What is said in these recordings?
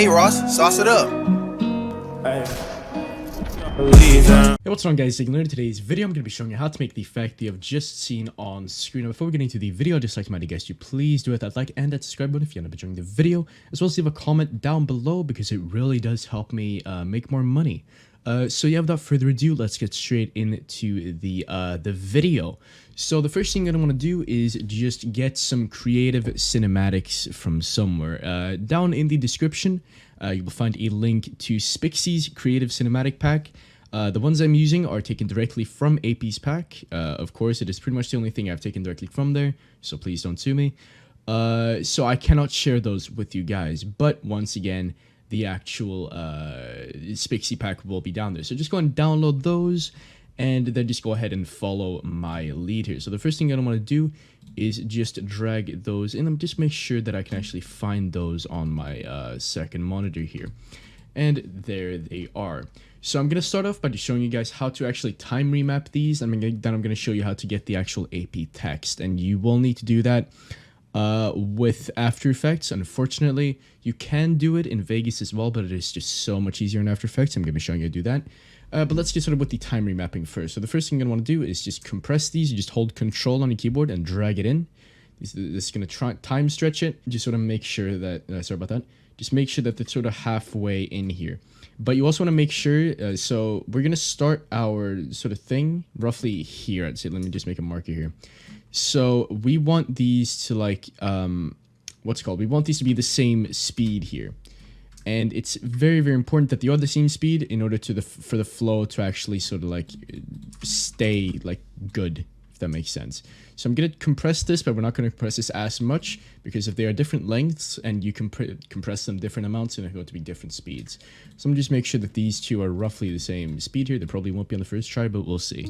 Hey Ross, sauce it up. Hey, what's wrong guys, Dignal. In today's video, I'm going to be showing you how to make the effect you have just seen on screen. Now, before we get into the video, I'd just like to remind you guys to please do hit that like and that subscribe button if you end up enjoying the video, as well as leave a comment down below because it really does help me make more money. So yeah, without further ado, let's get straight into the video. So the first thing I want to do is just get some creative cinematics from somewhere. Down in the description, you will find a link to Spixy's creative cinematic pack. The ones I'm using are taken directly from Apie's pack. Of course, it is pretty much the only thing I've taken directly from there, so please don't sue me. So I cannot share those with you guys, but once again, the actual Spixy pack will be down there. So just go and download those, and then just go ahead and follow my lead here. So the first thing I want to do is just drag those in. Just make sure that I can actually find those on my second monitor here. And there they are. So I'm going to start off by just showing you guys how to actually time remap these. Then I'm going to show you how to get the actual AP text. And you will need to do that with After Effects. Unfortunately, you can do it in Vegas as well, but it is just so much easier in After Effects. I'm going to be showing you how to do that. But let's get started with the time remapping first. So the first thing you're going to want to do is just compress these. You just hold Control on your keyboard and drag it in. This is going to try time stretch it. Just sort of make sure that, sorry about that. Just make sure that it's sort of halfway in here. But you also want to make sure, so we're going to start our sort of thing roughly here. I'd say, let me just make a marker here. So we want these to like, we want these to be the same speed here. And it's very, very important that they are the same speed in order to for the flow to actually sort of like stay like good, if that makes sense. So I'm going to compress this, but we're not going to compress this as much because if they are different lengths and you compress them different amounts, then they're going to be different speeds. So I'm just make sure that these two are roughly the same speed here. They probably won't be on the first try, but we'll see.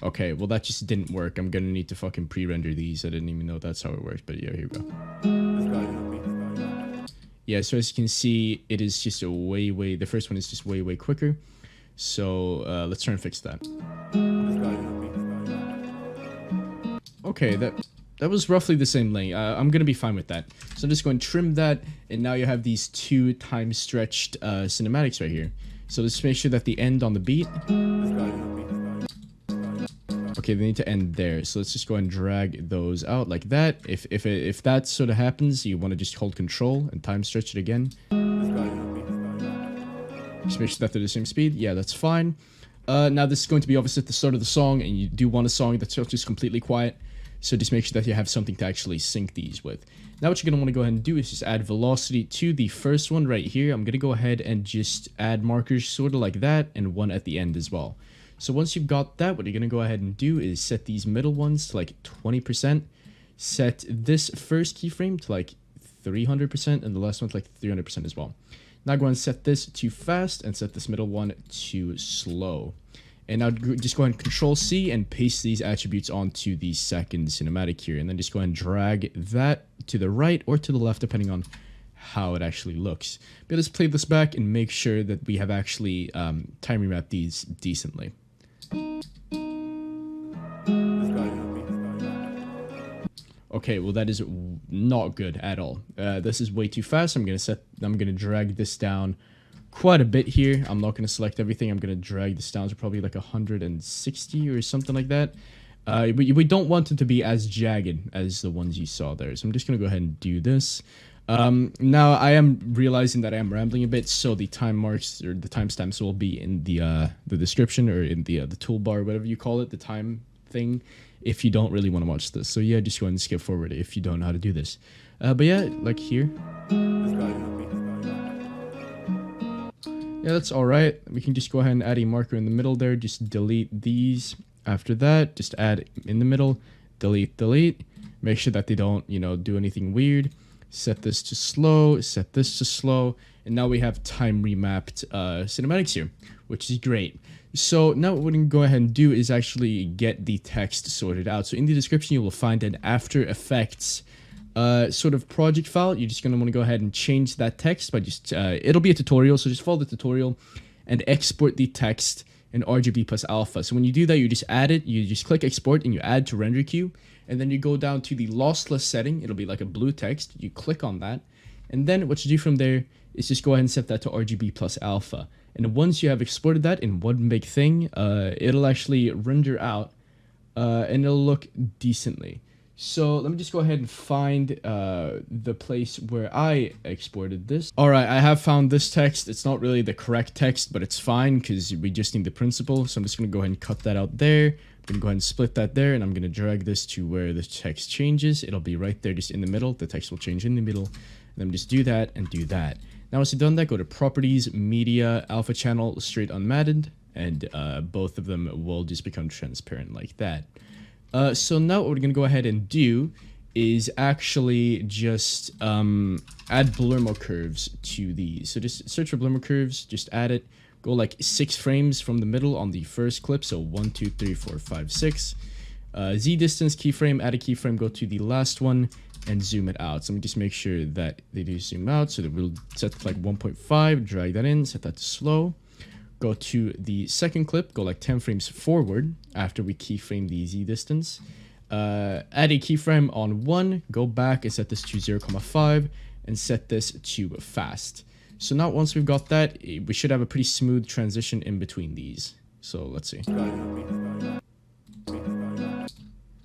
Okay, well that just didn't work. I'm going to need to fucking pre-render these. I didn't even know that's how it worked, but yeah, here we go. Yeah, so as you can see, it is just a the first one is just way quicker. So let's try and fix that. Okay, that was roughly the same length. I'm gonna be fine with that. So I'm just going to trim that, and now you have these two time stretched cinematics right here. So let's make sure that they end on the beat. Okay, they need to end there. So let's just go and drag those out like that. If that sort of happens, you want to just hold Control and time stretch it again. Just make sure that they're the same speed. Yeah, that's fine. Now this is going to be obviously at the start of the song, and you do want a song that's just completely quiet. So just make sure that you have something to actually sync these with. Now what you're going to want to go ahead and do is just add velocity to the first one right here. I'm going to go ahead and just add markers sort of like that, and one at the end as well. So once you've got that, what you're going to go ahead and do is set these middle ones to like 20%. Set this first keyframe to like 300%, and the last one to like 300% as well. Now go ahead and set this to fast and set this middle one to slow. And now just go ahead and Control C and paste these attributes onto the second cinematic here. And then just go ahead and drag that to the right or to the left, depending on how it actually looks. But let's play this back and make sure that we have actually time remapped these decently. Okay, well that is not good at all. This is way too fast. I'm gonna drag this down quite a bit here. I'm not gonna select everything. I'm gonna drag this down to probably like 160 or something like that. We don't want it to be as jagged as the ones you saw there. So I'm just gonna go ahead and do this. Now I am realizing that I am rambling a bit, so the time marks or the timestamps will be in the description or in the toolbar, whatever you call it, the time thing, if you don't really want to watch this. So yeah, just go ahead and skip forward if you don't know how to do this. But yeah, like here. Yeah, that's alright. We can just go ahead and add a marker in the middle there. Just delete these. After that, just add in the middle, delete. Make sure that they don't, do anything weird. Set this to slow, set this to slow, and now we have time remapped cinematics here, which is great. So now what we're going to go ahead and do is actually get the text sorted out. So in the description, you will find an After Effects sort of project file. You're just going to want to go ahead and change that text by just, it'll be a tutorial, so just follow the tutorial and export the text in RGB plus alpha. So when you do that, you just add it, you just click export and you add to render queue. and then you go down to the lossless setting. It'll be like a blue text. You click on that, and then what you do from there is just go ahead and set that to RGB plus alpha. And once you have exported that in one big thing, it'll actually render out, and it'll look decently. So let me just go ahead and find the place where I exported this. All right, I have found this text. It's not really the correct text, but it's fine because we just need the principle. So I'm just going to go ahead and cut that out there. I'm going to go ahead and split that there, and I'm going to drag this to where the text changes. It'll be right there just in the middle. The text will change in the middle. And then just do that and do that. Now once you've done that, go to Properties, Media, Alpha Channel, Straight Unmatted, and both of them will just become transparent like that. So now what we're going to go ahead and do is actually just add blur curves to these. So just search for blur curves, just add it, go like 6 frames from the middle on the first clip. So 1, 2, 3, 4, 5, 6. Z distance keyframe, add a keyframe, go to the last one and zoom it out. So let me just make sure that they do zoom out. So that we'll set to like 1.5, drag that in, set that to slow. Go to the second clip, go like 10 frames forward after we keyframe the Z distance. Add a keyframe on 1, go back and set this to 0.5 and set this to fast. So now once we've got that, we should have a pretty smooth transition in between these. So let's see.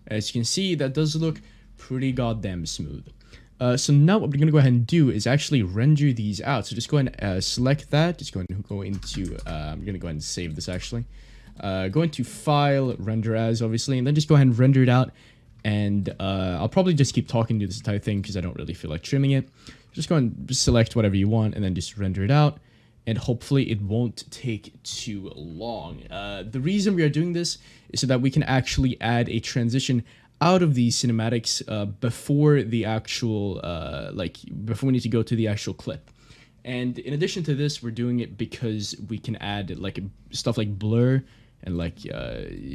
As you can see, that does look pretty goddamn smooth. So now what we're going to go ahead and do is actually render these out. So just go ahead and select that. Just go ahead and go into, I'm going to go ahead and save this actually. Go into File, Render As, obviously, and then just go ahead and render it out. And I'll probably just keep talking to this entire thing because I don't really feel like trimming it. Just go and select whatever you want and then just render it out. And hopefully it won't take too long. The reason we are doing this is so that we can actually add a transition out of these cinematics before the actual, before we need to go to the actual clip. And in addition to this, we're doing it because we can add like stuff like blur and like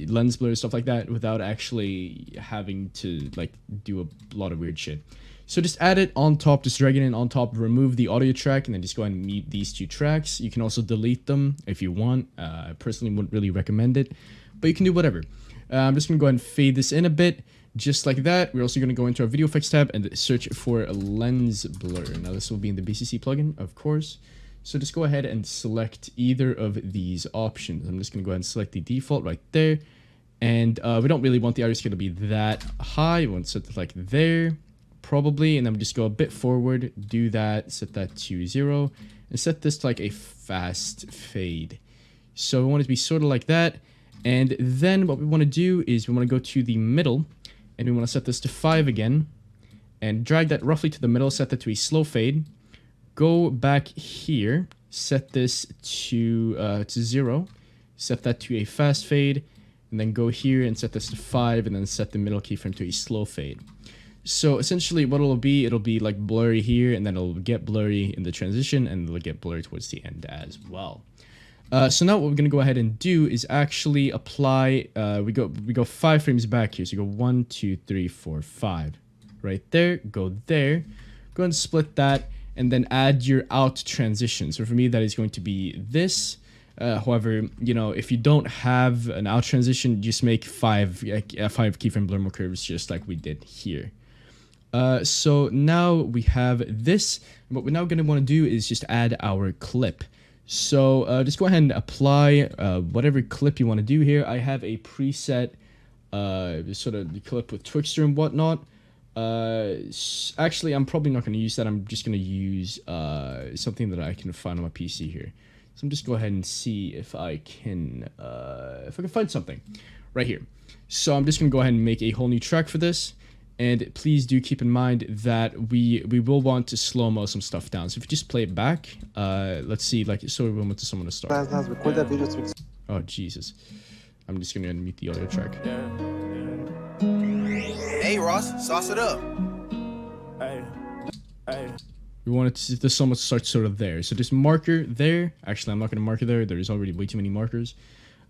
lens blur, stuff like that, without actually having to like do a lot of weird shit. So just add it on top, just drag it in on top, remove the audio track, and then just go ahead and mute these 2 tracks. You can also delete them if you want. I personally wouldn't really recommend it, but you can do whatever. I'm just going to go ahead and fade this in a bit, just like that. We're also going to go into our video effects tab and search for a lens blur. Now this will be in the BCC plugin, of course. So just go ahead and select either of these options. I'm just going to go ahead and select the default right there. And we don't really want the audio scale to be that high. We want to set it like there, probably. And then we just go a bit forward, do that, set that to 0, and set this to like a fast fade. So we want it to be sort of like that. And then what we want to do is we want to go to the middle, and we want to set this to 5 again, and drag that roughly to the middle, set that to a slow fade. Go back here, set this to 0, set that to a fast fade, and then go here and set this to 5, and then set the middle keyframe to a slow fade. So essentially what it'll be like blurry here, and then it'll get blurry in the transition, and it'll get blurry towards the end as well. So now what we're going to go ahead and do is actually apply, we go 5 frames back here. So you go 1, 2, 3, 4, 5. Right there, go there. Go and split that, and then add your out transition. So for me, that is going to be this. However, you know, if you don't have an out transition, just make 5 keyframe blur curves just like we did here. So now we have this. What we're now going to want to do is just add our clip. So just go ahead and apply whatever clip you want to do here. I have a preset sort of clip with Twixtor and whatnot. Actually, I'm probably not going to use that. I'm just going to use something that I can find on my PC here. So I'm just go ahead and see if I can find something right here. So I'm just going to go ahead and make a whole new track for this. And please do keep in mind that we will want to slow-mo some stuff down. So if you just play it back, let's see, like, so we want to someone to start. Oh, Jesus. I'm just going to mute the audio track. Hey, Ross, sauce it up. We wanted to someone to start sort of there. So just marker there. Actually, I'm not going to marker there. There's already way too many markers.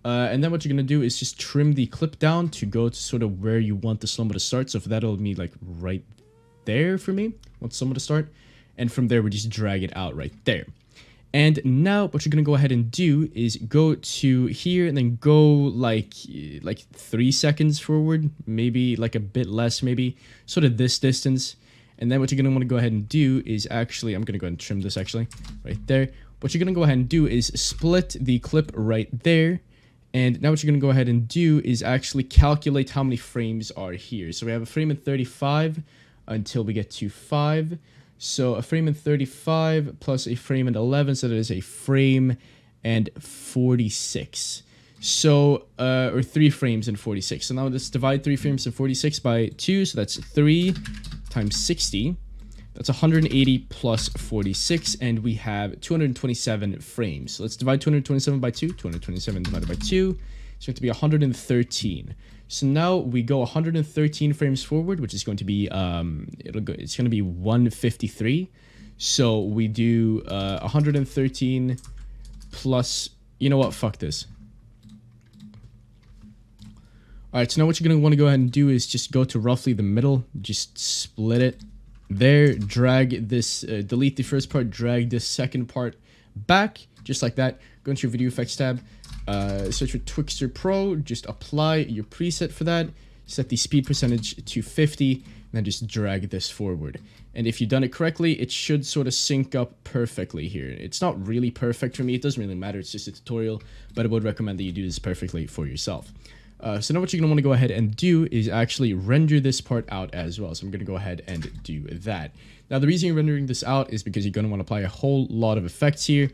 And then what you're going to do is just trim the clip down to go to sort of where you want the slow-mo to start. So for that, it'll be like right there for me. Want slow-mo to start. And from there, we just drag it out right there. And now what you're going to go ahead and do is go to here and then go like 3 seconds forward, maybe like a bit less, maybe sort of this distance. And then what you're going to want to go ahead and do is actually, I'm going to go ahead and trim this actually right there. What you're going to go ahead and do is split the clip right there. And now what you're going to go ahead and do is actually calculate how many frames are here. So we have a frame in 35 until we get to 5. So a frame in 35 plus a frame in 11, so that is a frame and 46. So, or 3 frames and 46. So now let's divide 3 frames and 46 by 2. So that's 3 times 60. That's 180 plus 46, and we have 227 frames. So let's divide 227 by 2. 227 divided by 2. It's going to be 113. So now we go 113 frames forward, which is going to be it's going to be 153. So we do 113 plus, you know what? Fuck this. All right. So now what you're going to want to go ahead and do is just go to roughly the middle, just split it there, drag this, delete the first part, drag this second part back, just like that. Go into your video effects tab. Search for Twixtor Pro, just apply your preset for that, set the speed percentage to 50, and then just drag this forward. And if you've done it correctly, it should sort of sync up perfectly here. It's not really perfect for me, it doesn't really matter, it's just a tutorial, but I would recommend that you do this perfectly for yourself. So now what you're going to want to go ahead and do is actually render this part out as well. So I'm going to go ahead and do that. Now the reason you're rendering this out is because you're going to want to apply a whole lot of effects here.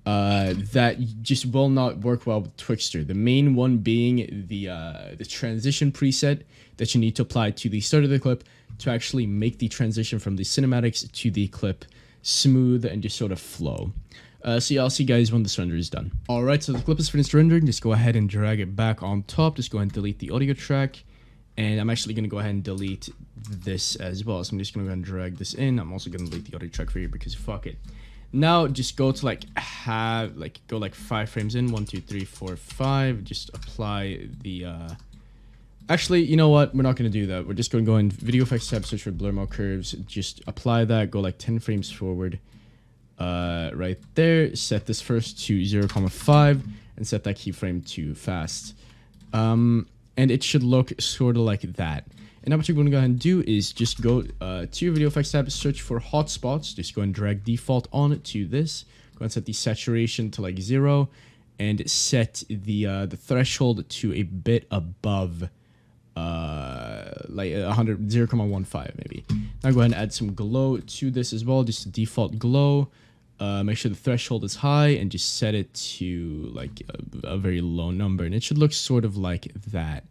That just will not work well with Twixtor. The main one being the transition preset that you need to apply to the start of the clip to actually make the transition from the cinematics to the clip smooth and just sort of flow. So yeah, I'll see you guys when this render is done. Alright, so the clip is finished rendering. Just go ahead and drag it back on top. Just go ahead and delete the audio track. And I'm actually going to go ahead and delete this as well. So I'm just going to go ahead and drag this in. I'm also going to delete the audio track for you because fuck it. Now just go to go like 5 frames in, 1 2 3 4 5. Just apply the actually, you know what, we're not going to do that. We're just going to go in video effects tab, search for blur mode curves, just apply that, go like 10 frames forward, right there. Set this first to 0.5 and set that keyframe to fast, and it should look sort of like that. And now what you're going to go ahead and do is just go to your video effects tab, search for hotspots. Just go and drag default on to this. Go and set the saturation to like 0, and set the threshold to a bit above like 0.15 maybe. Now go ahead and add some glow to this as well. Just default glow. Make sure the threshold is high and just set it to like a very low number, and it should look sort of like that.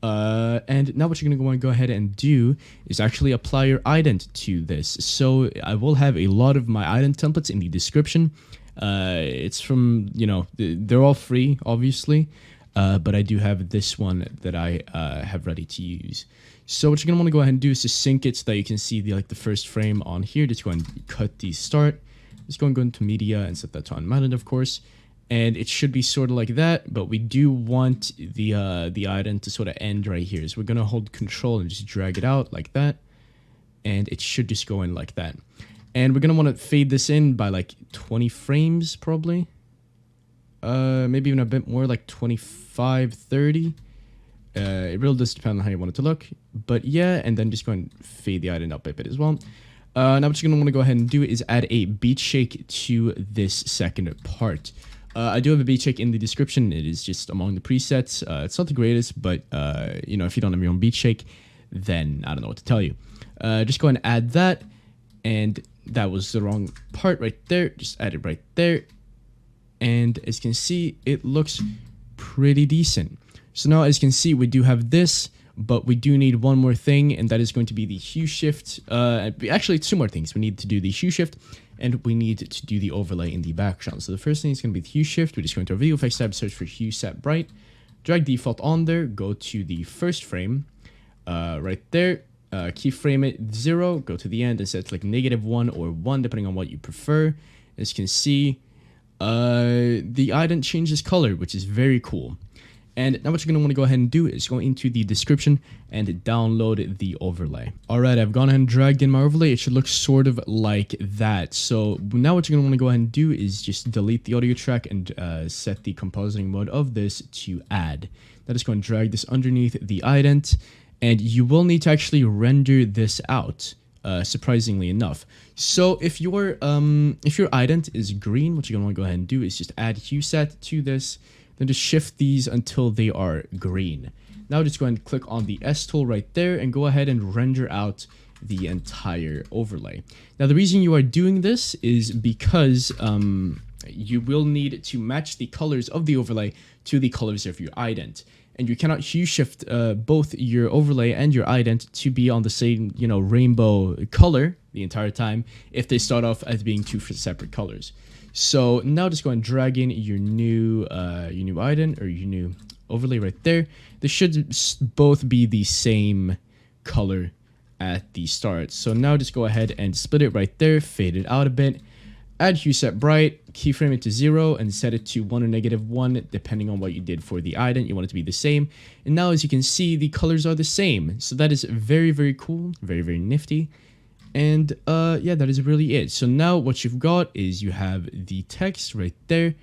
And now what you're going to want to go ahead and do is actually apply your ident to this. So I will have a lot of my ident templates in the description. It's from, you know, they're all free, obviously. But I do have this one that I have ready to use. So what you're going to want to go ahead and do is just sync it so that you can see the first frame on here. Just go and cut the start. Just go and go into media and set that to unmounted, of course. And it should be sort of like that, but we do want the ident to sort of end right here. So we're going to hold control and just drag it out like that. And it should just go in like that. And we're going to want to fade this in by like 20 frames probably. Maybe even a bit more, like 25, 30. It really does depend on how you want it to look. But yeah, and then just go and fade the ident up a bit as well. Now what you're going to want to go ahead and do is add a beat shake to this second part. I do have a beat shake in the description. It is just among the presets. It's not the greatest, but you know, if you don't have your own beat shake, then I don't know what to tell you. Just go ahead and add that, and that was the wrong part right there. Just add it right there, and as you can see, it looks pretty decent. So now, as you can see, we do have this, but we do need one more thing, and that is going to be the hue shift. Actually, 2 more things. We need to do the hue shift, and we need to do the overlay in the background. So the first thing is going to be the hue shift. We're just going to our video effects tab, search for hue set bright, drag default on there, go to the first frame, right there, keyframe it 0, go to the end and set like -1 or 1, depending on what you prefer. As you can see, the ident changes color, which is very cool. And now what you're going to want to go ahead and do is go into the description and download the overlay. Alright, I've gone ahead and dragged in my overlay. It should look sort of like that. So now what you're going to want to go ahead and do is just delete the audio track and set the compositing mode of this to add. Now just go and drag this underneath the ident, and you will need to actually render this out. Surprisingly enough. So if your ident is green, what you're gonna want to go ahead and do is just add hue set to this, then just shift these until they are green. Now just go ahead and click on the S tool right there and go ahead and render out the entire overlay. Now the reason you are doing this is because you will need to match the colors of the overlay to the colors of your ident. And you cannot hue shift both your overlay and your ident to be on the same, rainbow color the entire time if they start off as being two separate colors. So now just go and drag in your new ident or your new overlay right there. They should both be the same color at the start. So now just go ahead and split it right there, fade it out a bit. Add hue set bright, keyframe it to 0, and set it to 1 or -1, depending on what you did for the ident. You want it to be the same. And now, as you can see, the colors are the same. So that is very, very cool, very, very nifty. And yeah, that is really it. So now what you've got is you have the text right there,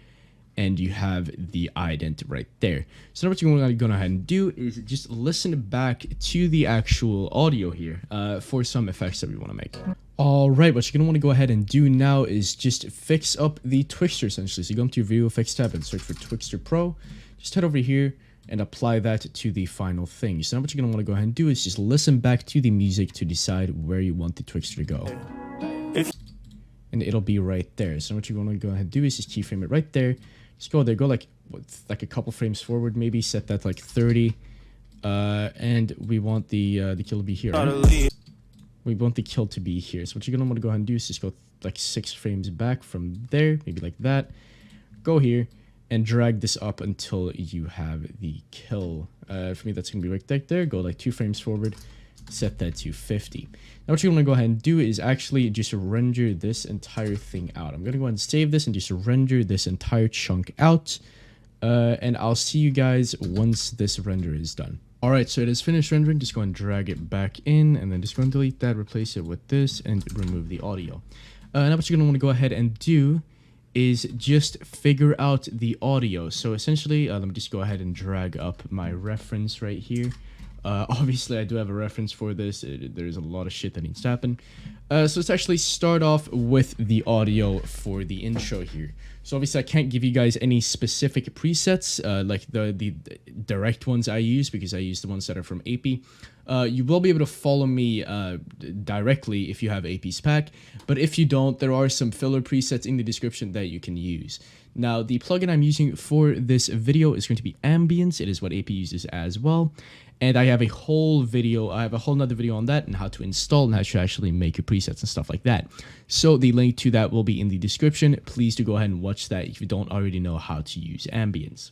and you have the ident right there. So now what you're going to go ahead and do is just listen back to the actual audio here for some effects that we want to make. Alright, what you're going to want to go ahead and do now is just fix up the Twixtor essentially. So you go into your Video Effects tab and search for Twixtor Pro. Just head over here and apply that to the final thing. So now what you're going to want to go ahead and do is just listen back to the music to decide where you want the Twixtor to go. And it'll be right there. So what you're going to go ahead and do is just keyframe it right there. Just go there, go like a couple frames forward, maybe set that like 30. And we want the kill to be here, right? We want the kill to be here. So what you're going to want to go ahead and do is just go like 6 frames back from there, maybe like that. Go here and drag this up until you have the kill. For me, that's going to be right there. Go like 2 frames forward, set that to 50. Now what you're going to go ahead and do is actually just render this entire thing out. I'm going to go ahead and save this and just render this entire chunk out. And I'll see you guys once this render is done. Alright, so it is finished rendering. Just go and drag it back in, and then just go and delete that, replace it with this, and remove the audio. Now what you're going to want to go ahead and do is just figure out the audio. So essentially, let me just go ahead and drag up my reference right here. Obviously, I do have a reference for this. There's a lot of shit that needs to happen. So let's actually start off with the audio for the intro here. So obviously, I can't give you guys any specific presets, like the direct ones I use, because I use the ones that are from Apie. You will be able to follow me directly if you have Apie's pack, but if you don't, there are some filler presets in the description that you can use. Now, the plugin I'm using for this video is going to be Ambience. It is what Apie uses as well. And I have a whole nother video on that and how to install and how to actually make your presets and stuff like that. So the link to that will be in the description. Please do go ahead and watch that if you don't already know how to use Ambience.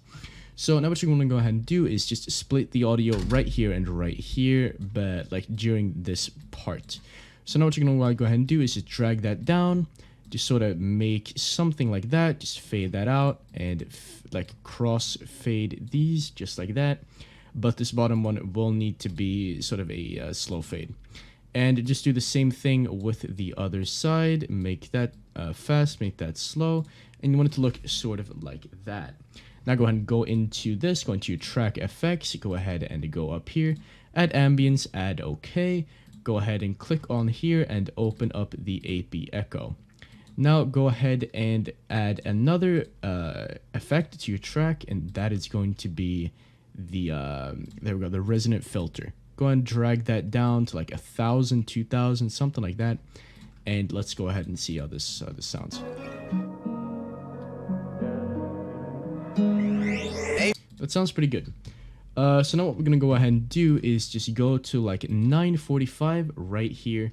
So now what you're going to go ahead and do is just split the audio right here and right here, but like during this part. So now what you're going to go ahead and do is just drag that down, just sort of make something like that, just fade that out and like cross fade these just like that. But this bottom one will need to be sort of a slow fade. And just do the same thing with the other side. Make that fast, make that slow, and you want it to look sort of like that. Now go ahead and go into this, go into your track effects, go ahead and go up here, add ambience, add OK. Go ahead and click on here and open up the Apie Echo. Now go ahead and add another effect to your track, and that is going to be the there we go, the resonant filter. Go ahead and drag that down to like 1,000, 2,000, something like that, and let's go ahead and see how this sounds. That sounds pretty good. So now what we're gonna go ahead and do is just go to like 945 right here,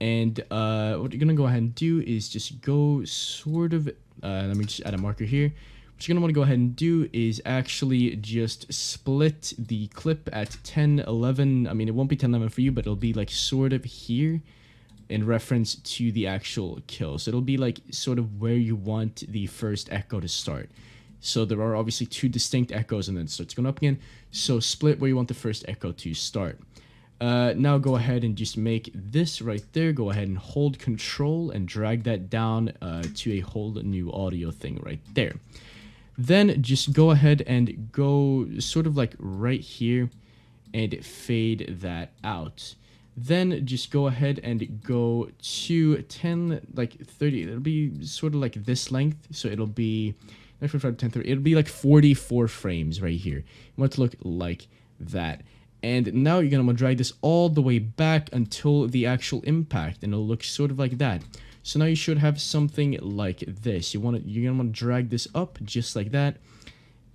and what you're gonna go ahead and do is just go sort of let me just add a marker here. What you're going to want to go ahead and do is actually just split the clip at 10:11. I mean, it won't be 10:11 for you, but it'll be like sort of here in reference to the actual kill. So it'll be like sort of where you want the first echo to start. So there are obviously two distinct echoes and then it starts going up again. So split where you want the first echo to start. Now go ahead and just make this right there. Go ahead and hold control and drag that down to a whole new audio thing right there. Then just go ahead and go sort of like right here and fade that out. Then just go ahead and go to 10, like 30. It'll be sort of like this length. So it'll be 945, 10, 30. It'll be like 44 frames right here. You want it to look like that. And now you're going to want to drag this all the way back until the actual impact. And it'll look sort of like that. So now you should have something like this. You're going to want to drag this up just like that.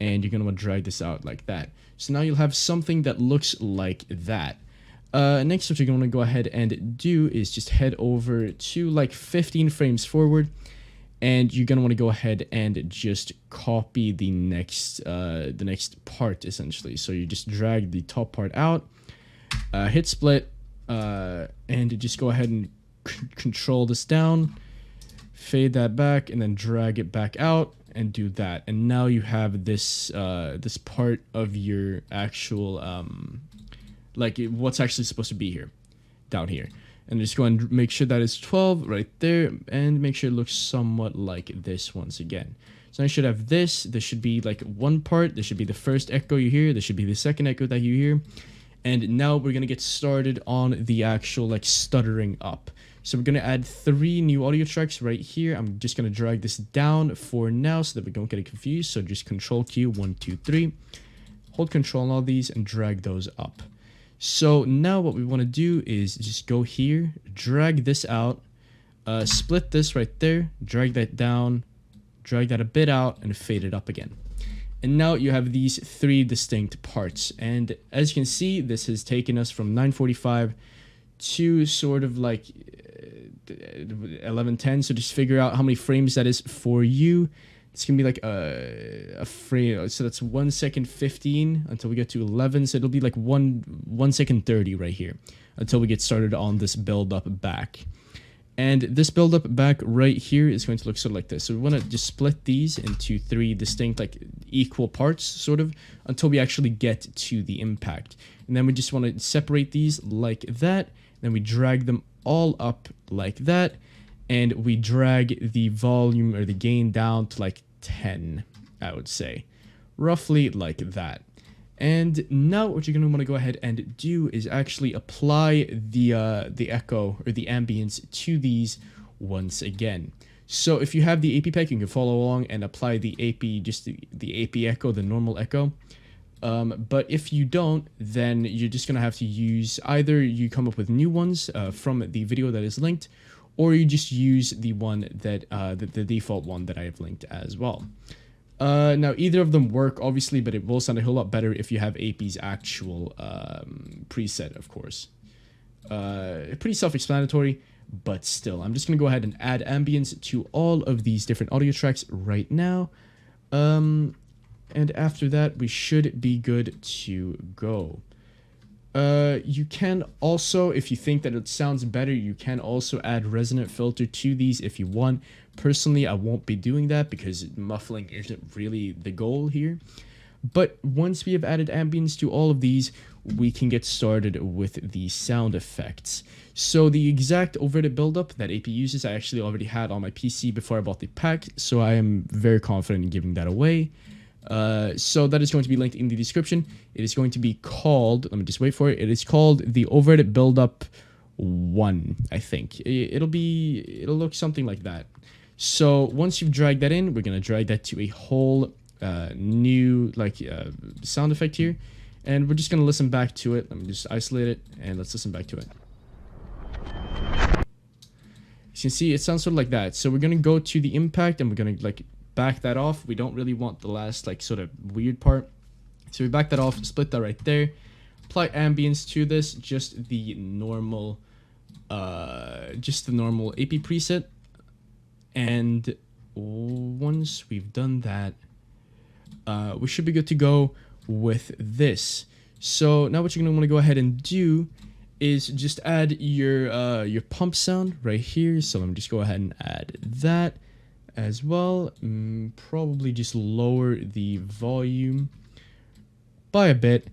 And you're going to want to drag this out like that. So now you'll have something that looks like that. Next, what you're going to go ahead and do is just head over to like 15 frames forward. And you're going to want to go ahead and just copy the next part, essentially. So you just drag the top part out, hit split, and just go ahead and control this down, fade that back, and then drag it back out and do that. And now you have this this part of your actual like what's actually supposed to be here, down here. And just go and make sure that it's 12 right there, and make sure it looks somewhat like this once again. So I should have this. There should be like one part. There should be the first echo you hear. There should be the second echo that you hear. And now we're gonna get started on the actual like stuttering up. So we're gonna add 3 new audio tracks right here. I'm just gonna drag this down for now so that we don't get confused. So just Control Q, 1, 2, 3. Hold Control on all these and drag those up. So now what we want to do is just go here, drag this out, split this right there, drag that down, drag that a bit out, and fade it up again. And now you have these 3 distinct parts. And as you can see, this has taken us from 945 to sort of like 1110. So just figure out how many frames that is for you. It's going to be like a frame. So that's 1 second 15 until we get to 11. So it'll be like 1 second 30 right here until we get started on this build up back. And this build up back right here is going to look sort of like this. So we want to just split these into 3 distinct, like equal parts sort of until we actually get to the impact. And then we just want to separate these like that. Then we drag them all up like that. And we drag the volume or the gain down to like 10, I would say. Roughly like that. And now what you're going to want to go ahead and do is actually apply the echo or the ambience to these once again. So if you have the AP pack, you can follow along and apply the AP, just the AP echo, the normal echo. But if you don't, then you're just going to have to use either you come up with new ones from the video that is linked, or you just use the one that the default one that I have linked as well. Now either of them work obviously, but it will sound a whole lot better if you have AP's actual preset, of course. Pretty self-explanatory, but still, I'm just gonna go ahead and add ambience to all of these different audio tracks right now. And after that, we should be good to go. You can also, if you think that it sounds better, you can also add resonant filter to these if you want. Personally, I won't be doing that because muffling isn't really the goal here. But once we have added ambience to all of these, we can get started with the sound effects. So the exact overlay buildup that AP uses, I actually already had on my PC before I bought the pack, so I am very confident in giving that away. So that is going to be linked in the description. It is going to be called, let me just wait for it. It is called the Overlay Buildup 1, I think. It'll look something like that. So once you've dragged that in, we're going to drag that to a whole new sound effect here. And we're just going to listen back to it. Let me just isolate it and let's listen back to it. As you can see, it sounds sort of like that. So we're going to go to the impact and we're going to back that off. We don't really want the last sort of weird part. So we back that off, split that right there. Apply ambience to this, just the normal AP preset. And once we've done that, we should be good to go with this. So now what you're gonna want to go ahead and do is just add your pump sound right here. So let me just go ahead and add that. as well. Probably just lower the volume by a bit.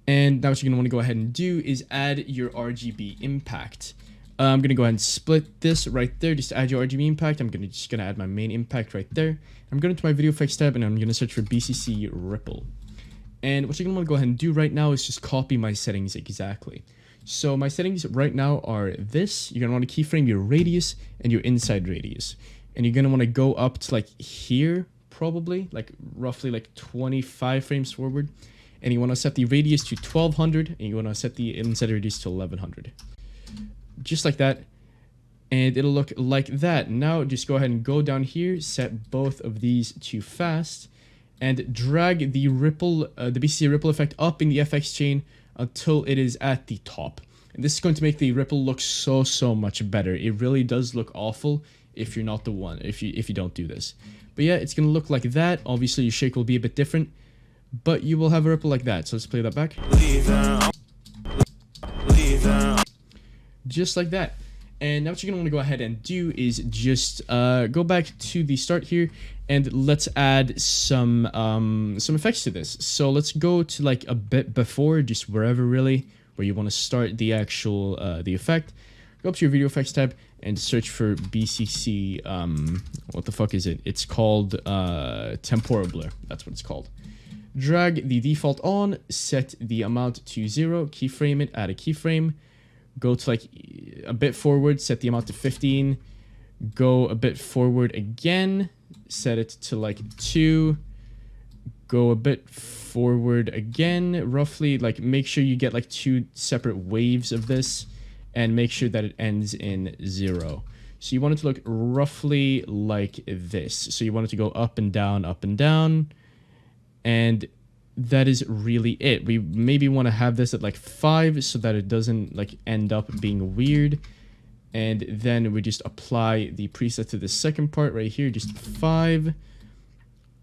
And now what you're going to want to go ahead and do is add your RGB impact. I'm going to go ahead and split this right there just to add your RGB impact. I'm just going to add my main impact right there. I'm going to my video effects tab and I'm going to search for BCC Ripple. And what you're going to want to go ahead and do right now is just copy my settings exactly. So my settings right now are this. You're going to want to keyframe your radius and your inside radius. And you're going to want to go up to like here, probably like roughly like 25 frames forward. And you want to set the radius to 1200 and you want to set the inside radius to 1100. Just like that. And it'll look like that. Now just go ahead and go down here, set both of these to fast, and drag the ripple, the BCC ripple effect up in the FX chain until it is at the top. And this is going to make the ripple look so much better. It really does look awful if you're not the one, if you don't do this. But yeah, it's going to look like that. Obviously your shake will be a bit different, but you will have a ripple like that. So let's play that back. Just like that. And now what you're going to want to go ahead and do is just go back to the start here and let's add some effects to this. So let's go to like a bit before, just wherever really, where you want to start the actual, the effect. Go up to your video effects tab and search for BCC, what the fuck is it? It's called temporal blur. That's what it's called. Drag the default on, set the amount to 0, keyframe it, add a keyframe. Go to like a bit forward, set the amount to 15. Go a bit forward again, set it to like 2. Go a bit forward again, roughly, like make sure you get like 2 separate waves of this and make sure that it ends in 0. So you want it to look roughly like this. So you want it to go up and down, and that is really it. We maybe want to have this at like 5 so that it doesn't like end up being weird. And then we just apply the preset to the second part right here, just 5.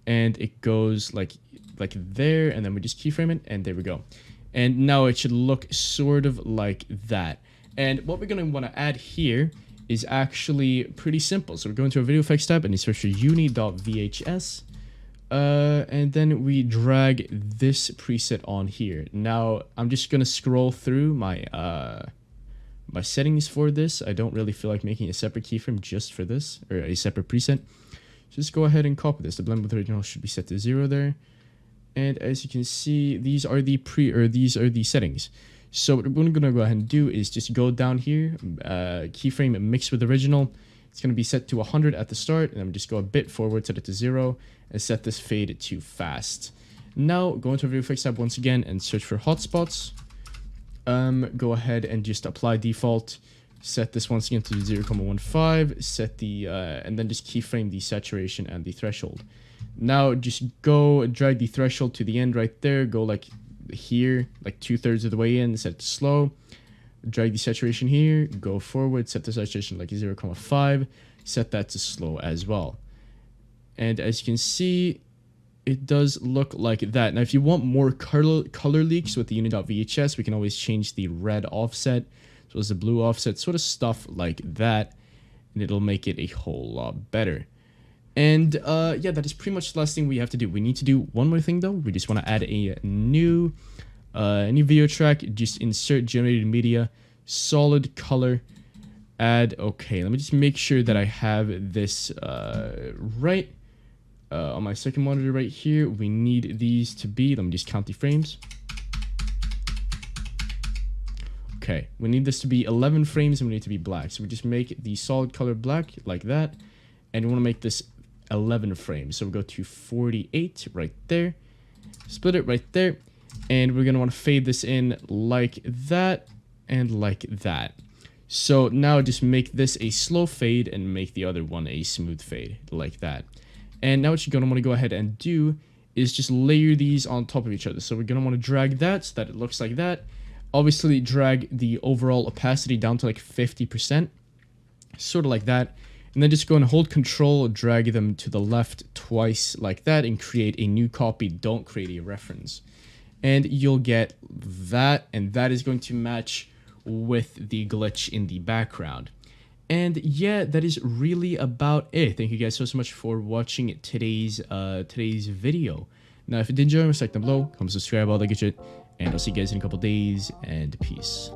And it goes like there, and then we just keyframe it, and there we go. And now it should look sort of like that. And what we're going to want to add here is actually pretty simple. So we're going to our video effects tab and you search for uni.vhs. And then we drag this preset on here. Now I'm just gonna scroll through my my settings for this. I don't really feel like making a separate keyframe just for this, or a separate preset. Just go ahead and copy this. The blend with original should be set to 0 there. And as you can see, these are the settings. So what we're gonna go ahead and do is just go down here, keyframe mix with original. It's going to be set to 100 at the start, and then just go a bit forward, set it to 0, and set this fade to fast. Now, go into Video Effects tab once again and search for hotspots. Go ahead and just apply default. Set this once again to 0.15. Set the, and then just keyframe the saturation and the threshold. Now, just go drag the threshold to the end right there. Go like here, like 2/3 of the way in, set it to slow. Drag the saturation here, go forward, set the saturation like 0.5, set that to slow as well. And as you can see, it does look like that. Now, if you want more color leaks with the uni.vhs, we can always change the red offset, as well as the blue offset, sort of stuff like that, and it'll make it a whole lot better. And yeah, that is pretty much the last thing we have to do. We need to do one more thing though. We just want to add a new video track. Just insert generated media, solid color, add. Okay, let me just make sure that I have this right on my second monitor right here. We need these to be, let me just count the frames. Okay, we need this to be 11 frames and we need to be black. So we just make the solid color black like that, and we want to make this 11 frames. So we'll go to 48 right there, split it right there. And we're going to want to fade this in like that and like that. So now just make this a slow fade and make the other one a smooth fade like that. And now what you're going to want to go ahead and do is just layer these on top of each other. So we're going to want to drag that so that it looks like that. Obviously drag the overall opacity down to like 50%, sort of like that. And then just go and hold control, drag them to the left twice like that, and create a new copy. Don't create a reference. And you'll get that, and that is going to match with the glitch in the background. And yeah, that is really about it. Thank you guys so much for watching today's video. Now, if you did enjoy, like down below, comment, subscribe, all that good shit. And I'll see you guys in a couple days, and peace.